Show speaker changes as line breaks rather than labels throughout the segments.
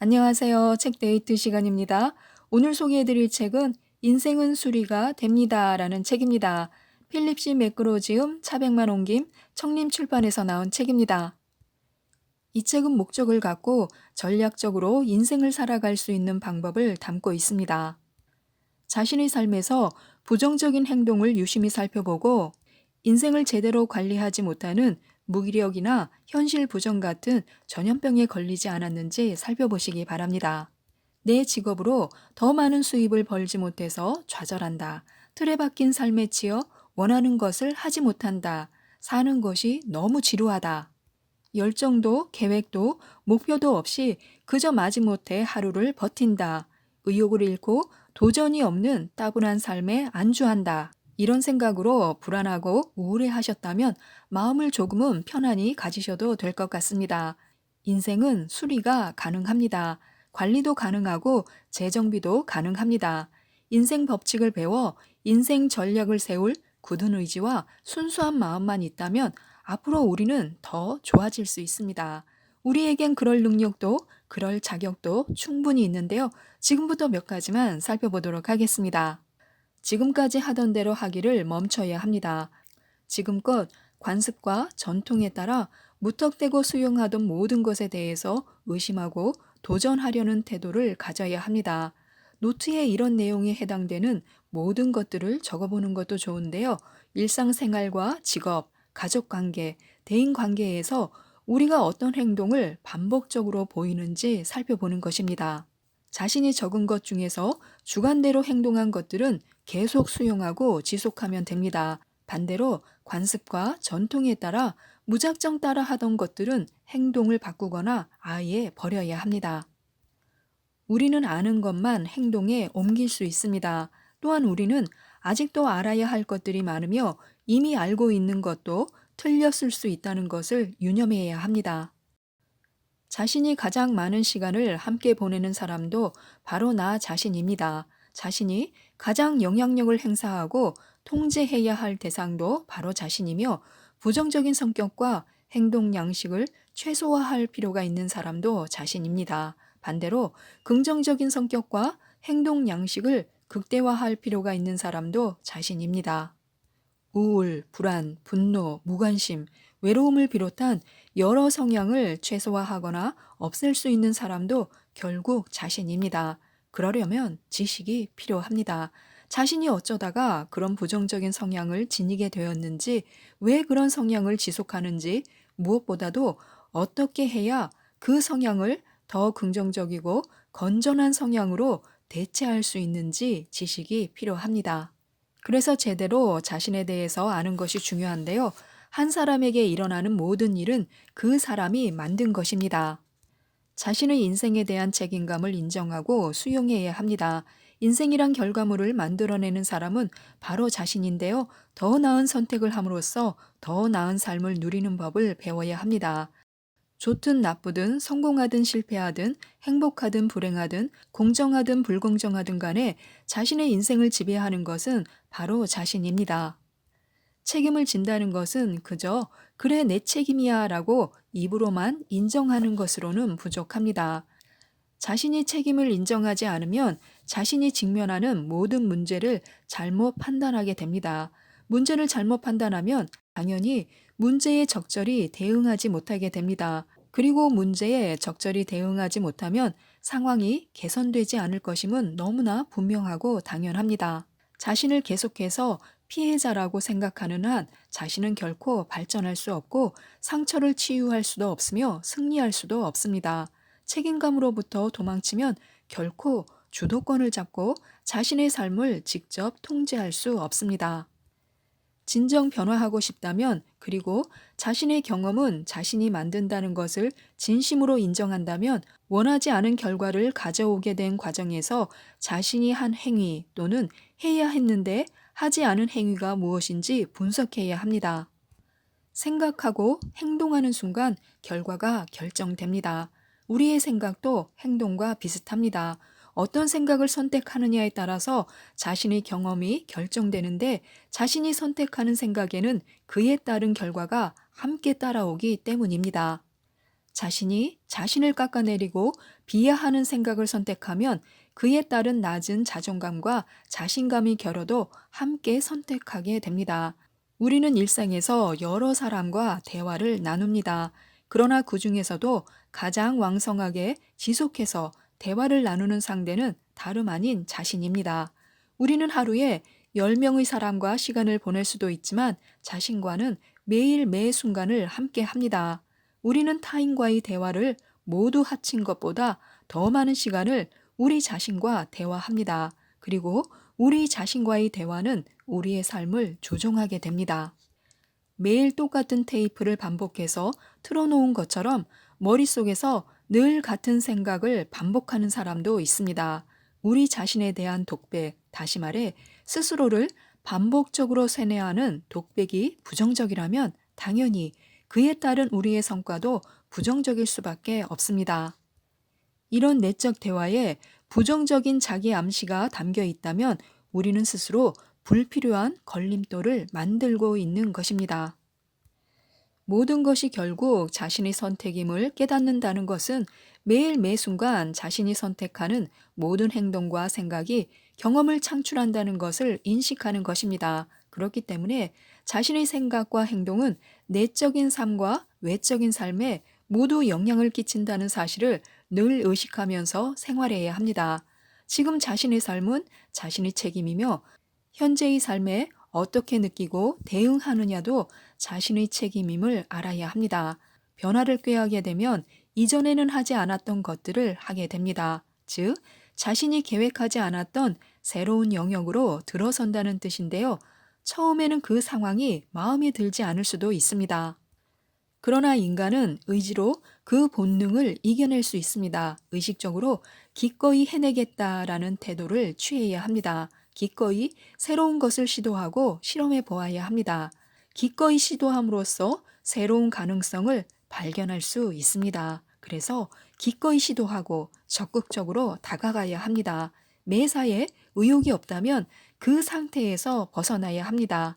안녕하세요. 책 데이트 시간입니다. 오늘 소개해드릴 책은 인생은 수리가 됩니다라는 책입니다. 필립 C. 매크로지움, 차백만 옮김, 청림출판에서 나온 책입니다. 이 책은 목적을 갖고 전략적으로 인생을 살아갈 수 있는 방법을 담고 있습니다. 자신의 삶에서 부정적인 행동을 유심히 살펴보고 인생을 제대로 관리하지 못하는 무기력이나 현실 부정 같은 전염병에 걸리지 않았는지 살펴보시기 바랍니다. 내 직업으로 더 많은 수입을 벌지 못해서 좌절한다. 틀에 박힌 삶에 치여 원하는 것을 하지 못한다. 사는 것이 너무 지루하다. 열정도 계획도 목표도 없이 그저 마지못해 하루를 버틴다. 의욕을 잃고 도전이 없는 따분한 삶에 안주한다. 이런 생각으로 불안하고 우울해 하셨다면 마음을 조금은 편안히 가지셔도 될 것 같습니다. 인생은 수리가 가능합니다. 관리도 가능하고 재정비도 가능합니다. 인생 법칙을 배워 인생 전략을 세울 굳은 의지와 순수한 마음만 있다면 앞으로 우리는 더 좋아질 수 있습니다. 우리에겐 그럴 능력도 그럴 자격도 충분히 있는데요. 지금부터 몇 가지만 살펴보도록 하겠습니다. 지금까지 하던 대로 하기를 멈춰야 합니다. 지금껏 관습과 전통에 따라 무턱대고 수용하던 모든 것에 대해서 의심하고 도전하려는 태도를 가져야 합니다. 노트에 이런 내용에 해당되는 모든 것들을 적어보는 것도 좋은데요. 일상생활과 직업, 가족관계, 대인관계에서 우리가 어떤 행동을 반복적으로 보이는지 살펴보는 것입니다. 자신이 적은 것 중에서 주관대로 행동한 것들은 계속 수용하고 지속하면 됩니다. 반대로 관습과 전통에 따라 무작정 따라 하던 것들은 행동을 바꾸거나 아예 버려야 합니다. 우리는 아는 것만 행동에 옮길 수 있습니다. 또한 우리는 아직도 알아야 할 것들이 많으며 이미 알고 있는 것도 틀렸을 수 있다는 것을 유념해야 합니다. 자신이 가장 많은 시간을 함께 보내는 사람도 바로 나 자신입니다. 자신이 가장 영향력을 행사하고 통제해야 할 대상도 바로 자신이며 부정적인 성격과 행동 양식을 최소화할 필요가 있는 사람도 자신입니다. 반대로 긍정적인 성격과 행동 양식을 극대화할 필요가 있는 사람도 자신입니다. 우울, 불안, 분노, 무관심, 외로움을 비롯한 여러 성향을 최소화하거나 없앨 수 있는 사람도 결국 자신입니다. 그러려면 지식이 필요합니다. 자신이 어쩌다가 그런 부정적인 성향을 지니게 되었는지, 왜 그런 성향을 지속하는지, 무엇보다도 어떻게 해야 그 성향을 더 긍정적이고 건전한 성향으로 대체할 수 있는지 지식이 필요합니다. 그래서 제대로 자신에 대해서 아는 것이 중요한데요. 한 사람에게 일어나는 모든 일은 그 사람이 만든 것입니다. 자신의 인생에 대한 책임감을 인정하고 수용해야 합니다. 인생이란 결과물을 만들어내는 사람은 바로 자신인데요. 더 나은 선택을 함으로써 더 나은 삶을 누리는 법을 배워야 합니다. 좋든 나쁘든 성공하든 실패하든 행복하든 불행하든 공정하든 불공정하든 간에 자신의 인생을 지배하는 것은 바로 자신입니다. 책임을 진다는 것은 그저 그래 내 책임이야 라고 입으로만 인정하는 것으로는 부족합니다. 자신이 책임을 인정하지 않으면 자신이 직면하는 모든 문제를 잘못 판단하게 됩니다. 문제를 잘못 판단하면 당연히 문제에 적절히 대응하지 못하게 됩니다. 그리고 문제에 적절히 대응하지 못하면 상황이 개선되지 않을 것임은 너무나 분명하고 당연합니다. 자신을 계속해서 피해자라고 생각하는 한 자신은 결코 발전할 수 없고 상처를 치유할 수도 없으며 승리할 수도 없습니다. 책임감으로부터 도망치면 결코 주도권을 잡고 자신의 삶을 직접 통제할 수 없습니다. 진정 변화하고 싶다면, 그리고 자신의 경험은 자신이 만든다는 것을 진심으로 인정한다면 원하지 않은 결과를 가져오게 된 과정에서 자신이 한 행위 또는 해야 했는데 하지 않은 행위가 무엇인지 분석해야 합니다. 생각하고 행동하는 순간 결과가 결정됩니다. 우리의 생각도 행동과 비슷합니다. 어떤 생각을 선택하느냐에 따라서 자신의 경험이 결정되는데 자신이 선택하는 생각에는 그에 따른 결과가 함께 따라오기 때문입니다. 자신이 자신을 깎아내리고 비하하는 생각을 선택하면 그에 따른 낮은 자존감과 자신감이 결여도 함께 선택하게 됩니다. 우리는 일상에서 여러 사람과 대화를 나눕니다. 그러나 그 중에서도 가장 왕성하게 지속해서 대화를 나누는 상대는 다름 아닌 자신입니다. 우리는 하루에 10명의 사람과 시간을 보낼 수도 있지만 자신과는 매일 매 순간을 함께 합니다. 우리는 타인과의 대화를 모두 합친 것보다 더 많은 시간을 우리 자신과 대화합니다. 그리고 우리 자신과의 대화는 우리의 삶을 조종하게 됩니다. 매일 똑같은 테이프를 반복해서 틀어놓은 것처럼 머릿속에서 늘 같은 생각을 반복하는 사람도 있습니다. 우리 자신에 대한 독백, 다시 말해 스스로를 반복적으로 세뇌하는 독백이 부정적이라면 당연히 그에 따른 우리의 성과도 부정적일 수밖에 없습니다. 이런 내적 대화에 부정적인 자기 암시가 담겨 있다면 우리는 스스로 불필요한 걸림돌을 만들고 있는 것입니다. 모든 것이 결국 자신의 선택임을 깨닫는다는 것은 매일 매 순간 자신이 선택하는 모든 행동과 생각이 경험을 창출한다는 것을 인식하는 것입니다. 그렇기 때문에 자신의 생각과 행동은 내적인 삶과 외적인 삶에 모두 영향을 끼친다는 사실을 늘 의식하면서 생활해야 합니다. 지금 자신의 삶은 자신의 책임이며 현재의 삶에 어떻게 느끼고 대응하느냐도 자신의 책임임을 알아야 합니다. 변화를 꾀하게 되면 이전에는 하지 않았던 것들을 하게 됩니다. 즉, 자신이 계획하지 않았던 새로운 영역으로 들어선다는 뜻인데요. 처음에는 그 상황이 마음에 들지 않을 수도 있습니다. 그러나 인간은 의지로 그 본능을 이겨낼 수 있습니다. 의식적으로 기꺼이 해내겠다라는 태도를 취해야 합니다. 기꺼이 새로운 것을 시도하고 실험해 보아야 합니다. 기꺼이 시도함으로써 새로운 가능성을 발견할 수 있습니다. 그래서 기꺼이 시도하고 적극적으로 다가가야 합니다. 매사에 의욕이 없다면 그 상태에서 벗어나야 합니다.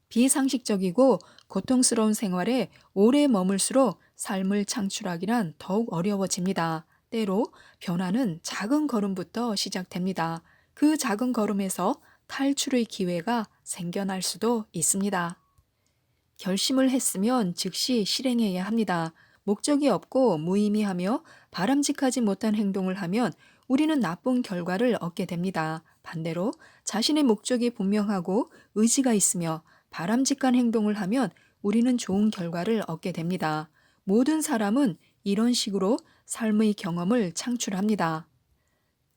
비상식적이고 고통스러운 생활에 오래 머물수록 삶을 창출하기란 더욱 어려워집니다. 때로 변화는 작은 걸음부터 시작됩니다. 그 작은 걸음에서 탈출의 기회가 생겨날 수도 있습니다. 결심을 했으면 즉시 실행해야 합니다. 목적이 없고 무의미하며 바람직하지 못한 행동을 하면 우리는 나쁜 결과를 얻게 됩니다. 반대로 자신의 목적이 분명하고 의지가 있으며 바람직한 행동을 하면 우리는 좋은 결과를 얻게 됩니다. 모든 사람은 이런 식으로 삶의 경험을 창출합니다.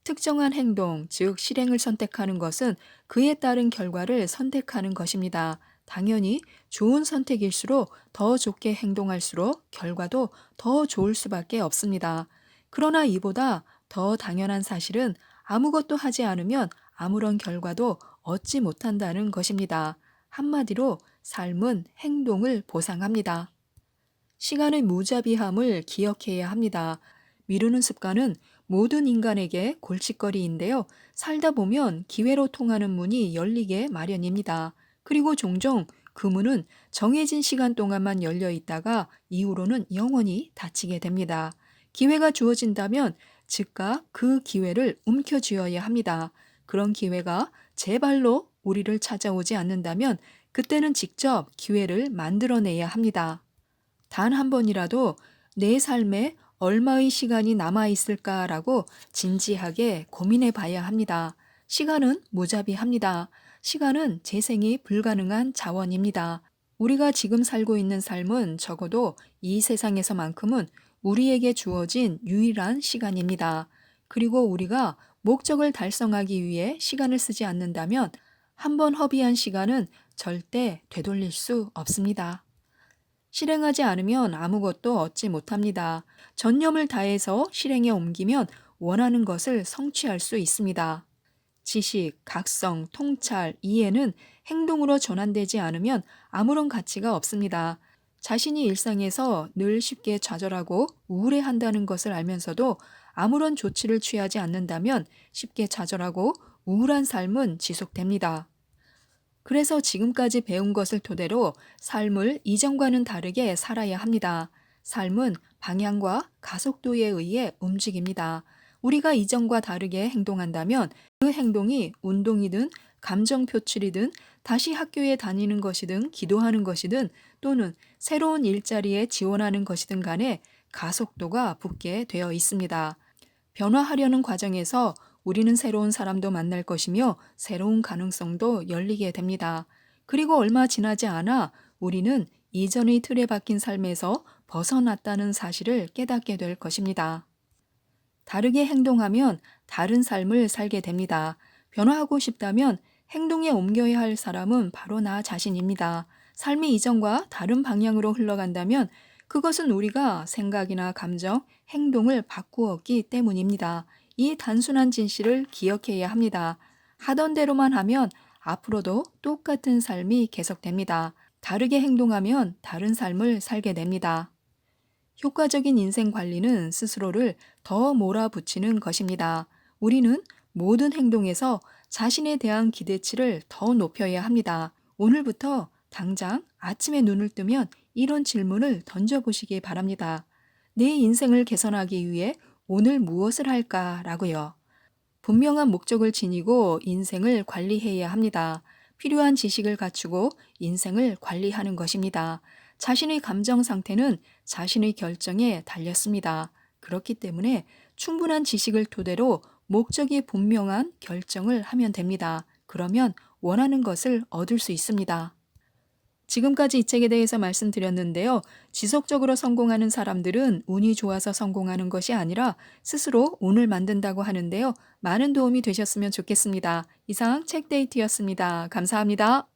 특정한 행동, 즉 실행을 선택하는 것은 그에 따른 결과를 선택하는 것입니다. 당연히 좋은 선택일수록 더 좋게 행동할수록 결과도 더 좋을 수밖에 없습니다. 그러나 이보다 더 당연한 사실은 아무것도 하지 않으면 아무런 결과도 얻지 못한다는 것입니다. 한마디로 삶은 행동을 보상합니다. 시간의 무자비함을 기억해야 합니다. 미루는 습관은 모든 인간에게 골칫거리인데요. 살다 보면 기회로 통하는 문이 열리게 마련입니다. 그리고 종종 그 문은 정해진 시간 동안만 열려 있다가 이후로는 영원히 닫히게 됩니다. 기회가 주어진다면 즉각 그 기회를 움켜쥐어야 합니다. 그런 기회가 제 발로 우리를 찾아오지 않는다면 그때는 직접 기회를 만들어내야 합니다. 단 한 번이라도 내 삶에 얼마의 시간이 남아있을까라고 진지하게 고민해 봐야 합니다. 시간은 무자비합니다. 시간은 재생이 불가능한 자원입니다. 우리가 지금 살고 있는 삶은 적어도 이 세상에서만큼은 우리에게 주어진 유일한 시간입니다. 그리고 우리가 목적을 달성하기 위해 시간을 쓰지 않는다면 한 번 허비한 시간은 절대 되돌릴 수 없습니다. 실행하지 않으면 아무것도 얻지 못합니다. 전념을 다해서 실행에 옮기면 원하는 것을 성취할 수 있습니다. 지식, 각성, 통찰, 이해는 행동으로 전환되지 않으면 아무런 가치가 없습니다. 자신이 일상에서 늘 쉽게 좌절하고 우울해한다는 것을 알면서도 아무런 조치를 취하지 않는다면 쉽게 좌절하고 우울한 삶은 지속됩니다. 그래서 지금까지 배운 것을 토대로 삶을 이전과는 다르게 살아야 합니다. 삶은 방향과 가속도에 의해 움직입니다. 우리가 이전과 다르게 행동한다면 그 행동이 운동이든 감정 표출이든 다시 학교에 다니는 것이든 기도하는 것이든 또는 새로운 일자리에 지원하는 것이든 간에 가속도가 붙게 되어 있습니다. 변화하려는 과정에서 우리는 새로운 사람도 만날 것이며 새로운 가능성도 열리게 됩니다. 그리고 얼마 지나지 않아 우리는 이전의 틀에 박힌 삶에서 벗어났다는 사실을 깨닫게 될 것입니다. 다르게 행동하면 다른 삶을 살게 됩니다. 변화하고 싶다면 행동에 옮겨야 할 사람은 바로 나 자신입니다. 삶이 이전과 다른 방향으로 흘러간다면 그것은 우리가 생각이나 감정, 행동을 바꾸었기 때문입니다. 이 단순한 진실을 기억해야 합니다. 하던 대로만 하면 앞으로도 똑같은 삶이 계속됩니다. 다르게 행동하면 다른 삶을 살게 됩니다. 효과적인 인생 관리는 스스로를 더 몰아붙이는 것입니다. 우리는 모든 행동에서 자신에 대한 기대치를 더 높여야 합니다. 오늘부터 당장 아침에 눈을 뜨면 이런 질문을 던져보시기 바랍니다. 내 인생을 개선하기 위해 오늘 무엇을 할까라고요. 분명한 목적을 지니고 인생을 관리해야 합니다. 필요한 지식을 갖추고 인생을 관리하는 것입니다. 자신의 감정 상태는 자신의 결정에 달렸습니다. 그렇기 때문에 충분한 지식을 토대로 목적이 분명한 결정을 하면 됩니다. 그러면 원하는 것을 얻을 수 있습니다. 지금까지 이 책에 대해서 말씀드렸는데요. 지속적으로 성공하는 사람들은 운이 좋아서 성공하는 것이 아니라 스스로 운을 만든다고 하는데요. 많은 도움이 되셨으면 좋겠습니다. 이상 책데이트였습니다. 감사합니다.